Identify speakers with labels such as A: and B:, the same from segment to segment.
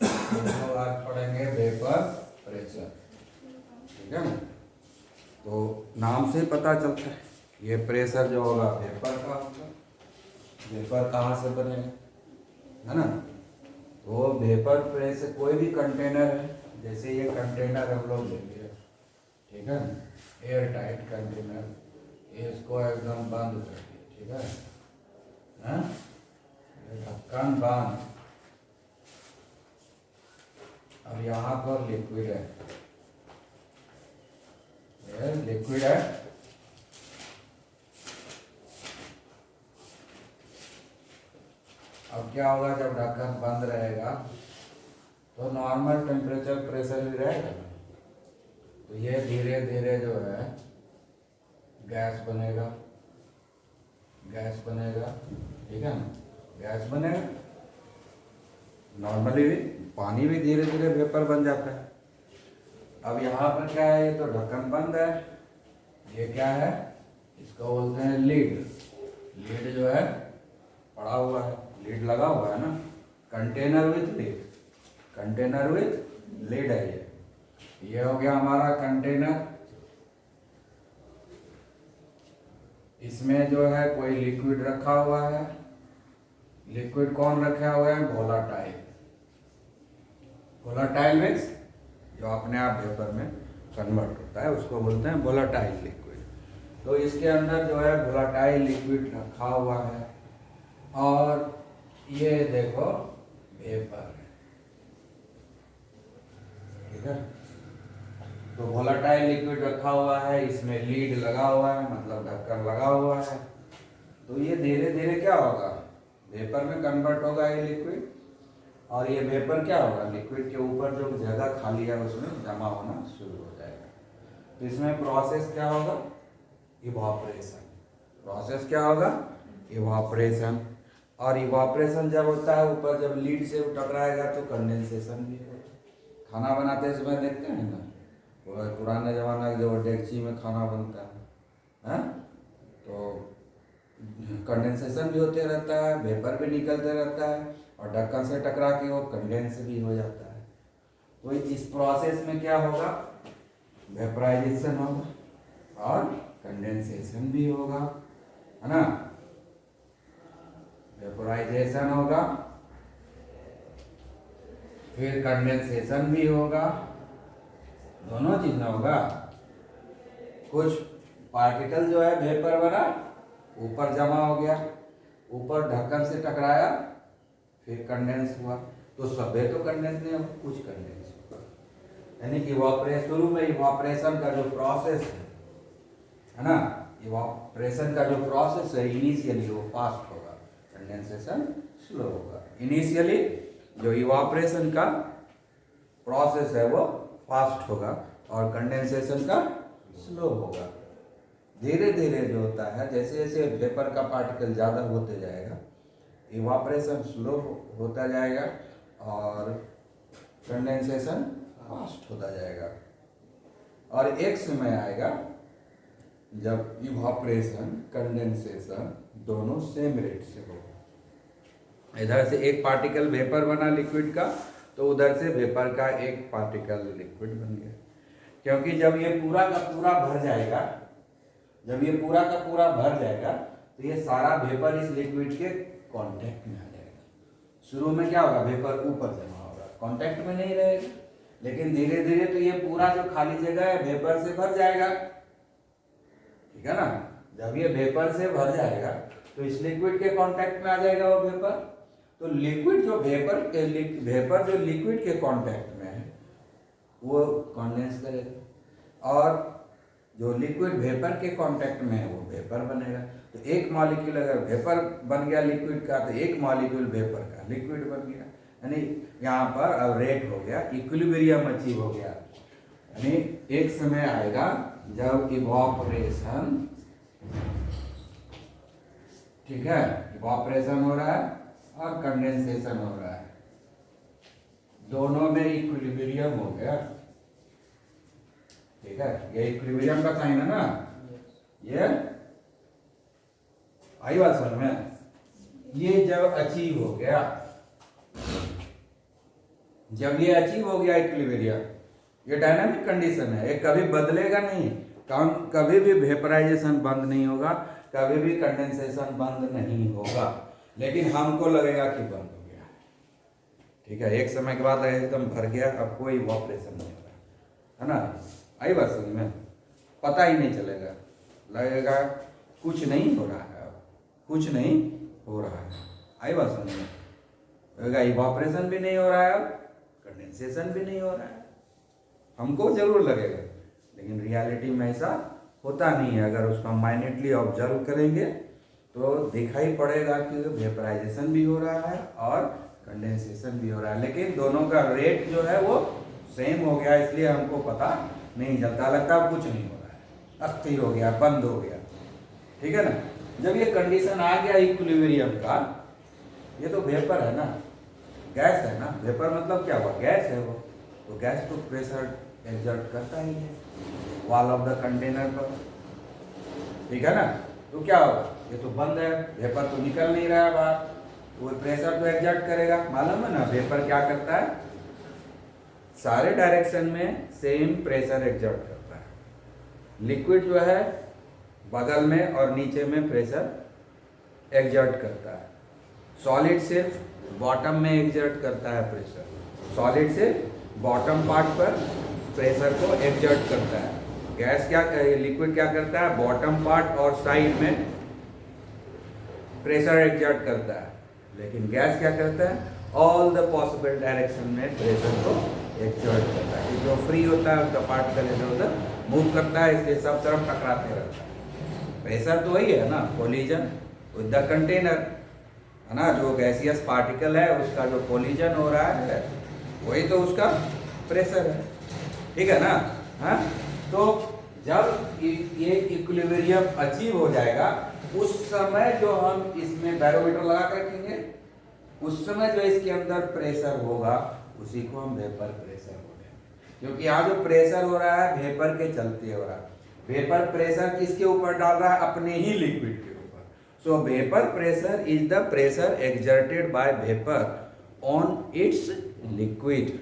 A: तो आज पढ़ेंगे वेपर प्रेशर, ठीक है ना। तो नाम से ही पता चलता है ये प्रेशर जो होगा वेपर का होगा। वेपर कहाँ से बनेगा, है ना। तो वेपर प्रेशर कोई भी कंटेनर है, जैसे ये कंटेनर हम लोग लेंगे, ठीक है ना, एयर टाइट कंटेनर, इसको एकदम बंद कर दिए, ठीक है, हाँ? ये ढक्कन बंद। अब यहाँ पर लिक्विड है, ये लिक्विड है। अब क्या होगा, जब ढक्कन बंद रहेगा तो नॉर्मल टेम्परेचर प्रेशर ही रहेगा, तो ये धीरे धीरे जो है गैस बनेगा, गैस बनेगा, ठीक है ना, गैस बनेगा। नॉर्मली भी पानी भी धीरे धीरे वेपर बन जाता है। अब यहाँ पर क्या है, ये तो ढक्कन बंद है, ये क्या है, इसको बोलते हैं लीड। लीड जो है पड़ा हुआ है, लीड लगा हुआ है ना, container with lead, container with lead है ये हो गया हमारा कंटेनर। इसमें जो है कोई लिक्विड रखा हुआ है। लिक्विड कौन रखा हुआ है, वोलाटाइल। वोलाटाइल मीन्स जो अपने आप वेपर में कन्वर्ट होता है, उसको बोलते हैं वोलाटाइल लिक्विड। तो इसके अंदर जो है वोलाटाइल लिक्विड रखा हुआ है, और ये देखो वेपर है, ठीक है। तो वोलाटाइल लिक्विड रखा हुआ है, इसमें लीड लगा हुआ है, मतलब ढक्कन लगा हुआ है। तो ये धीरे धीरे क्या होगा, वेपर में कन्वर्ट होगा ये लिक्विड, और ये वेपर क्या होगा, लिक्विड के ऊपर जो जगह खाली है उसमें जमा होना शुरू हो जाएगा। तो इसमें प्रोसेस क्या होगा, इवापोरेशन। प्रोसेस क्या होगा, इवापोरेशन। और इवापोरेशन जब होता है, ऊपर जब लीड से टकराएगा तो कंडेंसेशन भी होगा। खाना बनाते समय देखते हैं ना, पुराने ज़माना के जो डेगची में खाना बनता है, तो कंडेंसेशन भी होते रहता है, वेपर भी निकलते रहता है, और ढक्कन से टकरा के वो कंडेंस भी हो जाता है। तो इस प्रोसेस में क्या होगा, वेपराइजेशन होगा और कंडेंसेशन भी होगा, है ना। वेपराइजेशन होगा, फिर कंडेंसेशन भी होगा, दोनों चीज़ होगा। कुछ पार्टिकल जो है वेपर बना, ऊपर जमा हो गया, ऊपर ढक्कन से टकराया, फिर कंडेंस हुआ। तो सभी तो कंडेंस नहीं होगा, कुछ कंडेंस होगा। यानी इवापोरेशन, शुरू में इवापोरेशन का जो प्रोसेस है ना, इवापोरेशन का जो प्रोसेस है इनिशियली वो फास्ट होगा, कंडेंसेशन स्लो होगा। इनिशियली जो इवापोरेशन का प्रोसेस है वो फास्ट होगा, और कंडेंसेशन का स्लो होगा। धीरे धीरे जो होता है, जैसे जैसे वेपर का पार्टिकल ज़्यादा होते जाएगा, इवापोरेशन स्लो होता जाएगा और कंडेंसेशन फास्ट होता जाएगा। और एक समय आएगा जब इवापोरेशन कंडेंसेशन दोनों सेम रेट से होगा। इधर से एक पार्टिकल वेपर बना लिक्विड का, तो उधर से वेपर का एक पार्टिकल लिक्विड बन गया। क्योंकि जब ये पूरा का पूरा भर जाएगा, जब ये पूरा का पूरा भर जाएगा, तो ये सारा वेपर इस लिक्विड के कांटेक्ट में आ जाएगा। शुरू में क्या होगा, वेपर ऊपर जमा होगा, कांटेक्ट में नहीं रहेगा, लेकिन धीरे धीरे तो ये पूरा जो खाली जगह है वेपर से भर जाएगा, ठीक है ना। जब ये वेपर से भर जाएगा तो इस लिक्विड के कांटेक्ट में आ जाएगा वो वेपर। तो लिक्विड जो वेपर जो लिक्विड के कांटेक्ट में है वो कंडेंस करेगा, और जो लिक्विड वेपर के कांटेक्ट में है वो वेपर बनेगा। तो एक मॉलिक्यूल अगर वेपर बन गया लिक्विड का, तो एक मॉलिक्यूल वेपर का लिक्विड बन गया। यानी यहाँ पर अब रेट हो गया, इक्विलिब्रियम अचीव हो गया। यानी एक समय आएगा जब इवापोरेशन, ठीक है, इवापोरेशन हो रहा है और कंडेंसेशन हो रहा है, दोनों में इक्विलिब्रियम हो गया, ठीक है। ये इक्विलिब्रियम का साइन है ना, ये आई बात समझ में। ये जब अचीव हो गया, जब ये अचीव हो गया इक्विलिब्रियम, ये डायनामिक कंडीशन है, ये कभी बदलेगा नहीं। कभी भी वेपराइजेशन बंद नहीं होगा, कभी भी कंडेंसेशन बंद नहीं होगा, लेकिन हमको लगेगा कि बंद हो गया। ठीक है, एक समय के बाद एकदम भर गया, अब कोई इवैपोरेशन नहीं हो रहा है ना। आई बात समझ में, पता ही नहीं चलेगा, लगेगा कुछ नहीं हो रहा है, अब कुछ नहीं हो रहा है। आई बात समझ में, लगेगा इवैपोरेशन भी नहीं हो रहा है, अब कंडेंसेशन भी नहीं हो रहा है। हमको जरूर लगेगा, लेकिन रियलिटी में ऐसा होता नहीं है। अगर उसको माइन्यूटली ऑब्जर्व करेंगे तो दिखाई पड़ेगा कि वेपराइजेशन भी हो रहा है और कंडेंसेशन भी हो रहा है, लेकिन दोनों का रेट जो है वो सेम हो गया, इसलिए हमको पता नहीं चलता, लगता है कुछ नहीं हो रहा है, अस्थिर हो गया, बंद हो गया। ठीक है ना। जब ये कंडीशन आ गया इक्विलिब्रियम का, ये तो वेपर है ना, गैस है ना, वेपर मतलब क्या हुआ, गैस है वो, तो गैस तो प्रेशर एग्जर्ट करता ही है वॉल ऑफ द कंटेनर पर। ठीक है ना, तो क्या होगा, ये तो बंद है, वेपर तो निकल नहीं रहा है बाहर, तो वो प्रेशर तो एग्जर्ट करेगा। मालूम है ना वेपर क्या करता है, सारे डायरेक्शन में सेम प्रेशर एग्जर्ट करता है। लिक्विड जो है बगल में और नीचे में प्रेशर एग्जर्ट करता है, सॉलिड सिर्फ बॉटम में एग्जर्ट करता है प्रेशर, सॉलिड से बॉटम पार्ट पर प्रेशर को एग्जर्ट करता है। गैस क्या, लिक्विड क्या करता है, बॉटम पार्ट और साइड में प्रेशर एग्जर्ट करता है, लेकिन गैस क्या करता है, ऑल द पॉसिबल डायरेक्शन में प्रेशर को एग्जर्ट करता है। जो फ्री होता है उसका पार्टिकल इधर उधर मूव करता है, इसलिए सब तरफ टकराते रहता है। प्रेशर तो वही है ना, कोलिजन विद द कंटेनर है ना, जो गैसियस पार्टिकल है उसका जो कोलिजन हो रहा है वही तो उसका प्रेशर है। ठीक है ना। हाँ, तो जब ये इक्विलिब्रियम अचीव हो जाएगा, उस समय जो हम इसमें बैरोमीटर लगा कर रखेंगे, उस समय जो इसके अंदर प्रेशर होगा उसी को हम वेपर प्रेशर बोलेंगे, क्योंकि यहाँ जो प्रेशर हो रहा है वेपर के चलते हो रहा है। वेपर प्रेशर किसके ऊपर डाल रहा है, अपने ही लिक्विड के ऊपर। सो vapour pressure is the pressure exerted by vapour on it's liquid,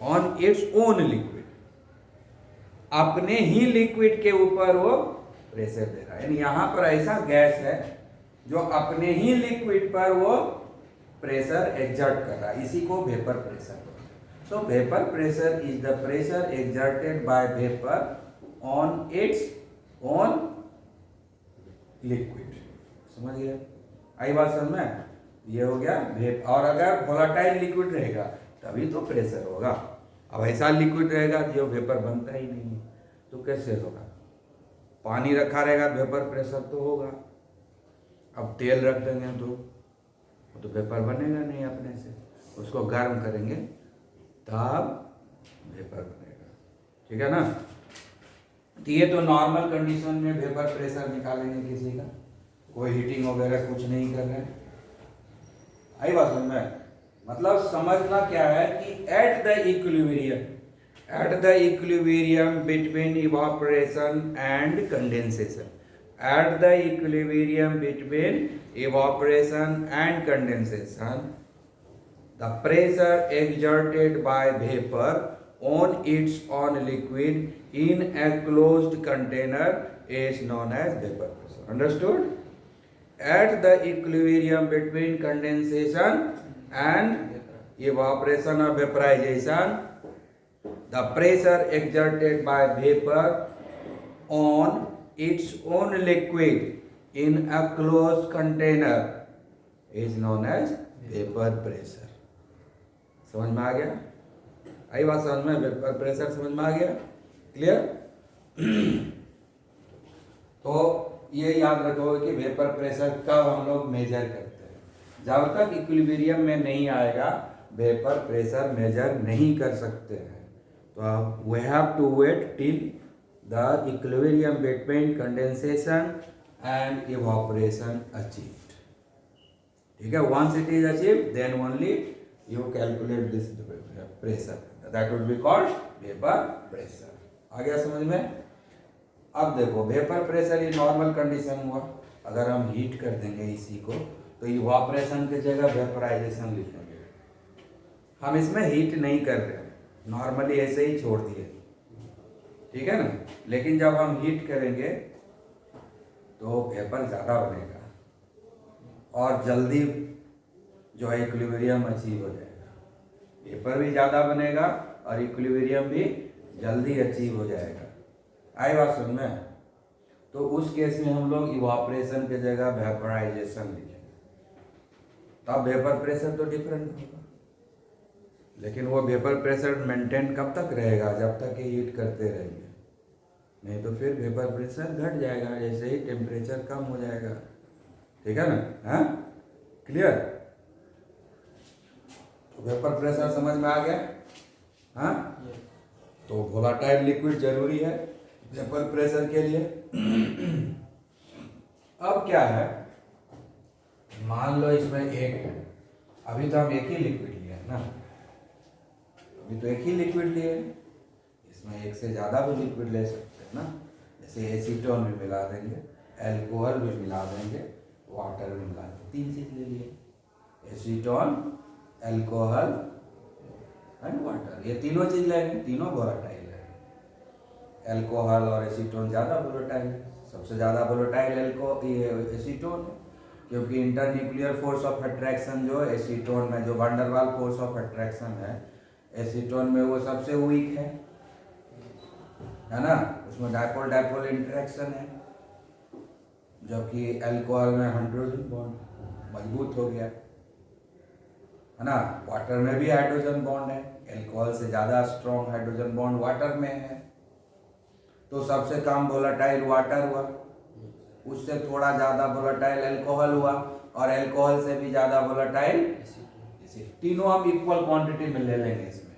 A: on its own liquid, अपने ही लिक्विड के ऊपर वो प्रेशर दे रहा है। यानी यहां पर ऐसा गैस है जो अपने ही लिक्विड पर वो प्रेशर एग्जर्ट कर रहा है, इसी को वेपर प्रेशर बोलते हैं। सो vapour pressure is the pressure exerted by vapour on its own liquid. समझ गए, आई बात समझ में। ये हो गया वेप, और अगर वोलाटाइल लिक्विड रहेगा तभी तो प्रेशर होगा। अब ऐसा लिक्विड रहेगा जो वेपर बनता ही नहीं है, तो कैसे होगा। पानी रखा रहेगा वेपर प्रेशर तो होगा, अब तेल रख देंगे तो वेपर बनेगा नहीं अपने से, उसको गर्म करेंगे तब वेपर बनेगा। ठीक है ना। तो ये तो नॉर्मल कंडीशन में वेपर प्रेशर निकालेंगे किसी का, कोई हीटिंग वगैरह कुछ नहीं कर रहे हैं। आई बात समझ में, मतलब समझना क्या है कि at the equilibrium between evaporation and condensation, at the equilibrium between evaporation and condensation, the pressure exerted by vapor on its own liquid in a closed container is known as vapor pressure. Understood? At the equilibrium between condensation and evaporation or vaporization, the pressure exerted by vapor on its own liquid in a closed container is known as vapor pressure. समझ में आ गया, आई बात समझ में, vapour pressure समझ में आ गया, clear. तो ये याद रखो कि वेपर प्रेशर कब हम लोग मेजर करते हैं, जब तक इक्विलिब्रियम में नहीं आएगा वेपर प्रेशर मेजर नहीं कर सकते हैं। तो we have to wait till the equilibrium between condensation and evaporation achieved. ठीक है, once it is achieved then only you calculate this pressure, that would be called vapor pressure. आ गया समझ में। अब देखो वेपर प्रेशर ये नॉर्मल कंडीशन हुआ, अगर हम हीट कर देंगे इसी को तो इवापोरेशन की जगह वेपराइजेशन लिखेंगे। हम इसमें हीट नहीं कर रहे हैं, नॉर्मली ऐसे ही छोड़ दिए, ठीक है ना। लेकिन जब हम हीट करेंगे तो वेपर ज़्यादा बनेगा और जल्दी जो है इक्विलिब्रियम अचीव हो जाएगा। वेपर भी ज़्यादा बनेगा और इक्विलिब्रियम भी जल्दी अचीव हो जाएगा। आई बात समझ में? तो उस केस में हम लोग इवापोरेशन की जगह वेपराइजेशन लिखेंगे, तब वेपर प्रेशर तो डिफरेंट होगा। लेकिन वो वेपर प्रेशर मेंटेन कब तक रहेगा? जब तक ये हीट करते रहेंगे, नहीं तो फिर वेपर प्रेशर घट जाएगा जैसे ही टेम्परेचर कम हो जाएगा, ठीक है ना। हाँ, क्लियर? तो वेपर प्रेशर समझ में आ गया? हाँ, तो वोलाटाइल लिक्विड जरूरी है वेपर प्रेशर के लिए। अब क्या है, मान लो इसमें एक, अभी तो हम एक ही लिक्विड लिए है ना, अभी तो एक ही लिक्विड लिए हैं, इसमें एक से ज़्यादा भी लिक्विड ले सकते हैं ना। जैसे एसीटोन भी मिला देंगे, एल्कोहल भी मिला देंगे, वाटर भी मिला देंगे, 3 चीज़ ले लिए, एसीटोन, एल्कोहल एंड वाटर, ये तीनों चीज़ लेंगे, तीनों वोलेटाइल है। एल्कोहल और एसीटोन ज़्यादा वोलेटाइल है, सबसे ज़्यादा वोलेटाइल एसीटोन है, क्योंकि इंटरन्यूक्लियर फोर्स ऑफ अट्रैक्शन जो एसीटोन में, जो वंडर वाल फोर्स ऑफ अट्रैक्शन है एसीटोन में, वो सबसे वीक है ना। उसमें डायपोल डायपोल इंटरेक्शन है, जबकि एल्कोहल में हाइड्रोजन बॉन्ड मजबूत हो गया है ना। वाटर में भी हाइड्रोजन बॉन्ड है, एल्कोहल से ज़्यादा स्ट्रॉन्ग हाइड्रोजन बॉन्ड वाटर में है। तो सबसे कम वोलेटाइल वाटर हुआ, उससे थोड़ा ज़्यादा वोलेटाइल एल्कोहल हुआ, और एल्कोहल से भी ज़्यादा वोलेटाइल एसिड। तीनों हम इक्वल क्वांटिटी में ले लेंगे। इसमें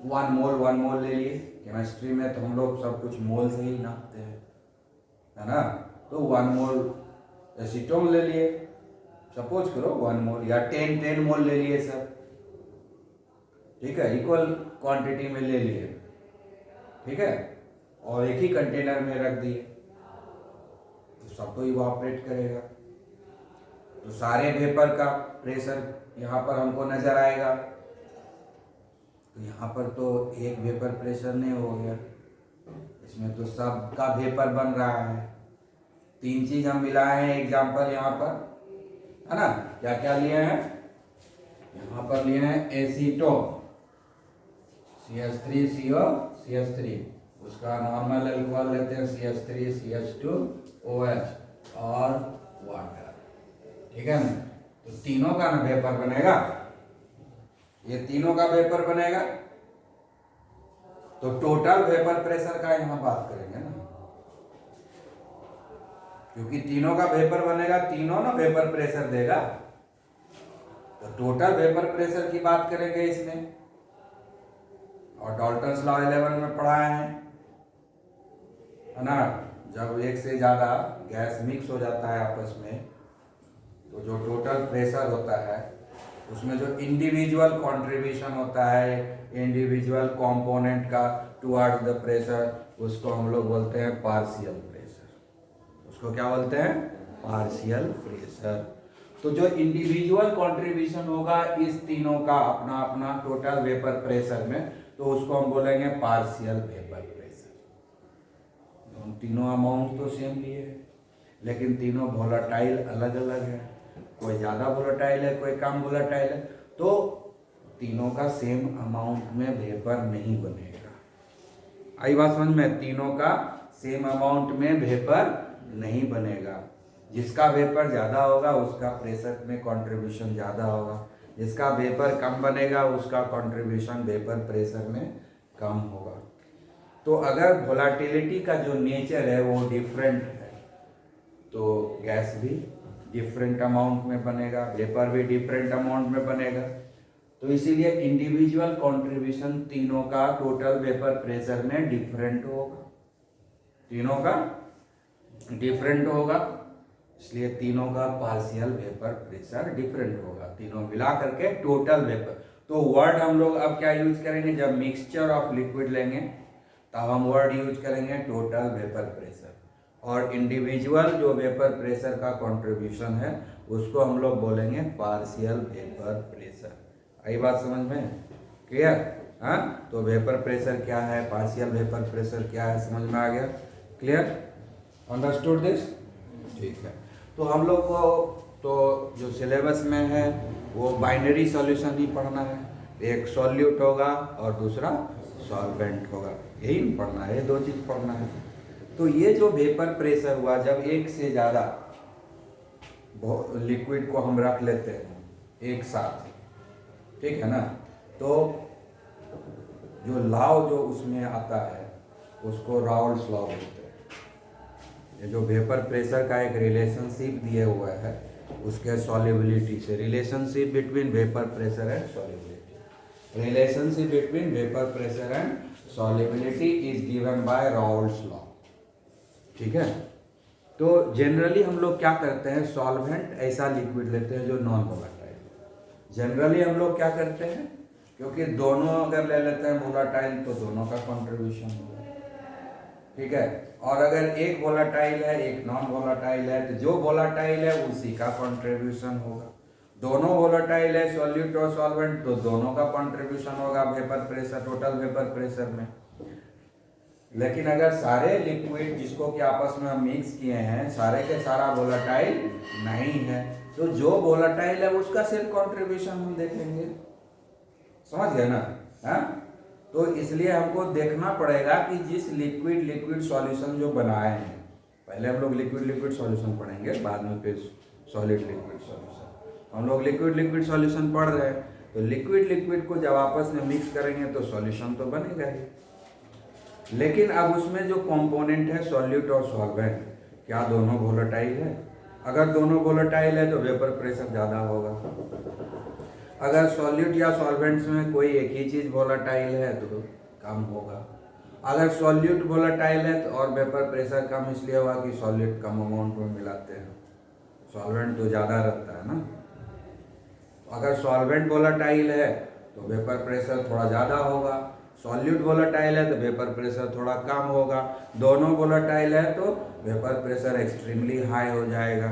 A: 1 मोल ले लिए, केमिस्ट्री में तो हम लोग सब कुछ मोल से ही नापते हैं, है ना। तो 1 मोल एसीटोन ले लिए, सपोज करो 1 मोल, या 10 मोल ले लिए सब, ठीक है, इक्वल क्वांटिटी में ले लिए, ठीक है, और एक ही कंटेनर में रख दिए, तो सब तो इवापोरेट करेगा, तो सारे वेपर का प्रेशर यहाँ पर हमको नजर आएगा। तो यहाँ पर तो एक वेपर प्रेशर नहीं हो गया, इसमें तो सब का वेपर बन रहा है। 3 चीज हम मिलाए हैं, एग्जाम्पल यहाँ पर, है ना। क्या क्या लिए हैं? यहाँ पर लिए हैं एसीटोन, CH3CO CH3, उसका नॉर्मल एल्कोहल लेते हैं CH3 CH2OH और वाटर, ठीक है ना। तो तीनों का ना वेपर बनेगा, ये तीनों का वेपर बनेगा, तो टोटल वेपर प्रेशर का यहाँ बात करेंगे ना, क्योंकि तीनों का वेपर बनेगा, तीनों ना वेपर प्रेशर देगा, तो टोटल वेपर प्रेशर की बात करेंगे इसमें। और डाल्टन्स लॉ 11 में पढ़ाए हैं, है ना। जब एक से ज़्यादा गैस मिक्स हो जाता है आपस में, तो जो टोटल प्रेशर होता है उसमें जो इंडिविजुअल कंट्रीब्यूशन होता है इंडिविजुअल कंपोनेंट का टुवर्ड्स द प्रेशर, उसको हम लोग बोलते हैं पार्शियल प्रेशर। उसको क्या बोलते हैं? Partial pressure. तो जो इंडिविजुअल कंट्रीब्यूशन होगा इस तीनों का अपना अपना टोटल वेपर प्रेशर में, तो उसको हम बोलेंगे पार्शियल वेपर प्रेशर। हम तीनों अमाउंट तो सेम लिए हैं, लेकिन तीनों वोलेटाइल अलग अलग है, कोई ज़्यादा वोलेटाइल है, कोई कम वोलेटाइल है, तो तीनों का सेम अमाउंट में वेपर नहीं बनेगा। आई बात समझ में? तीनों का सेम अमाउंट में वेपर नहीं बनेगा। जिसका वेपर ज़्यादा होगा उसका प्रेशर में कंट्रीब्यूशन ज़्यादा होगा, जिसका वेपर कम बनेगा उसका कंट्रीब्यूशन वेपर प्रेशर में कम होगा। तो अगर वोलेटिलिटी का जो नेचर है वो डिफरेंट है, तो गैस भी डिफरेंट अमाउंट में बनेगा, वेपर भी डिफरेंट अमाउंट में बनेगा। तो इसीलिए इंडिविजुअल कंट्रीब्यूशन तीनों का टोटल वेपर प्रेशर में डिफरेंट होगा, तीनों का डिफरेंट होगा, इसलिए तीनों का पार्शियल वेपर प्रेशर डिफरेंट होगा, तीनों मिला करके टोटल वेपर। तो वर्ड हम लोग अब क्या यूज करेंगे? जब मिक्सचर ऑफ लिक्विड लेंगे तो हम वर्ड यूज करेंगे टोटल वेपर प्रेशर, और इंडिविजुअल जो वेपर प्रेशर का कंट्रीब्यूशन है उसको हम लोग बोलेंगे पार्शियल वेपर प्रेशर। आई बात समझ में? क्लियर? हाँ, तो वेपर प्रेशर क्या है, पार्शियल वेपर प्रेशर क्या है, समझ में आ गया? क्लियर? Understood this? ठीक है। तो हम लोग को तो जो सिलेबस में है वो बाइनरी सॉल्यूशन ही पढ़ना है, एक सॉल्यूट होगा और दूसरा सॉल्वेंट होगा, यही पढ़ना है, दो चीज़ पढ़ना है। तो ये जो वेपर प्रेशर हुआ, जब एक से ज़्यादा लिक्विड को हम रख लेते हैं एक साथ, ठीक है ना, तो जो लॉ जो उसमें आता है उसको राउल्स लॉ बोलते हैं। ये जो वेपर प्रेशर का एक रिलेशनशिप दिया हुआ है उसके सॉल्युबिलिटी से, relationship between vapour pressure and solubility, relationship between vapour pressure and solubility is given by Raoult's law. ठीक है। तो जनरली हम लोग क्या करते हैं, सॉल्वेंट ऐसा लिक्विड लेते हैं जो नॉन वोलेटाइल। जनरली हम लोग क्या करते हैं, क्योंकि दोनों अगर ले लेते हैं वोलेटाइल तो दोनों का कंट्रीब्यूशन होगा, ठीक है। और अगर एक वोलेटाइल है एक नॉन वोलेटाइल है तो जो वोलेटाइल है उसी का कंट्रीब्यूशन होगा। दोनों वोलेटाइल है सॉल्यूट और सॉल्वेंट तो दोनों का कंट्रीब्यूशन होगा vapour pressure, total vapour pressure में। लेकिन अगर सारे लिक्विड जिसको कि आपस में हम मिक्स किए हैं सारे के सारा वोलेटाइल नहीं है तो जो वोलेटाइल है उसका सिर्फ कंट्रीब्यूशन हम देखेंगे, समझ गए ना? हाँ, तो इसलिए हमको देखना पड़ेगा कि जिस लिक्विड सॉल्यूशन जो बनाए हैं, पहले हम लोग लिक्विड सॉल्यूशन पढ़ेंगे, बाद में फिर सॉलिड लिक्विड सॉल्यूशन। हम लोग लिक्विड सॉल्यूशन पढ़ रहे हैं तो लिक्विड को जब आपस में मिक्स करेंगे तो सॉल्यूशन तो बनेगा ही। लेकिन अब उसमें जो कंपोनेंट है सॉल्यूट और सॉल्वेंट, क्या दोनों वोलेटाइल है? अगर दोनों वोलेटाइल है तो वेपर प्रेशर ज़्यादा होगा। अगर सॉल्यूट या सॉल्वेंट्स में कोई एक ही चीज़ वोलेटाइल है तो कम होगा। अगर सॉल्यूट वोलेटाइल है तो और वेपर प्रेशर कम इसलिए होगा कि सॉल्यूट कम अमाउंट में मिलाते हैं, सॉल्वेंट तो ज़्यादा रहता है ना। अगर सॉल्वेंट वोलेटाइल है तो वेपर प्रेशर थोड़ा ज़्यादा होगा, सॉल्यूट वोलेटाइल है तो वेपर प्रेशर थोड़ा कम होगा, दोनों वोलेटाइल है तो वेपर प्रेशर एक्सट्रीमली हाई हो जाएगा,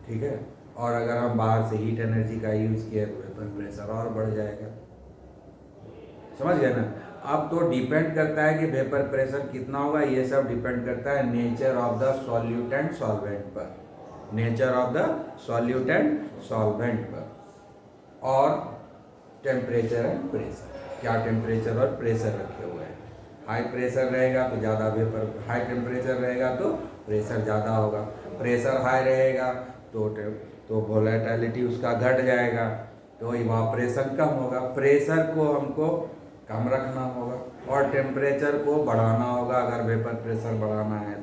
A: ठीक है। और अगर हम बाहर से हीट एनर्जी का यूज़ किए तो वेपर प्रेशर और बढ़ जाएगा, समझ गए ना? अब तो डिपेंड करता है कि वेपर प्रेशर कितना होगा, ये सब डिपेंड करता है nature of the solute and solvent पर, nature of the solute and solvent पर, और टेम्परेचर एंड प्रेशर, क्या टेम्परेचर और प्रेशर रखे हुए हैं। हाई प्रेशर रहेगा तो ज़्यादा वेपर, हाई टेम्परेचर रहेगा तो प्रेशर ज़्यादा होगा, प्रेशर हाई रहेगा तो वोलेटिलिटी उसका घट जाएगा तो इवापोरेशन कम होगा। प्रेशर को हमको कम रखना होगा और टेम्परेचर को बढ़ाना होगा अगर वेपर प्रेशर बढ़ाना है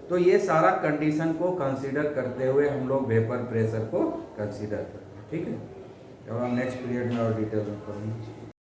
A: तो ये सारा कंडीशन को कंसीडर करते हुए हम लोग वेपर प्रेशर को कंसीडर करते हैं, ठीक है। अब हम नेक्स्ट पीरियड में और डिटेल में पढ़ेंगे।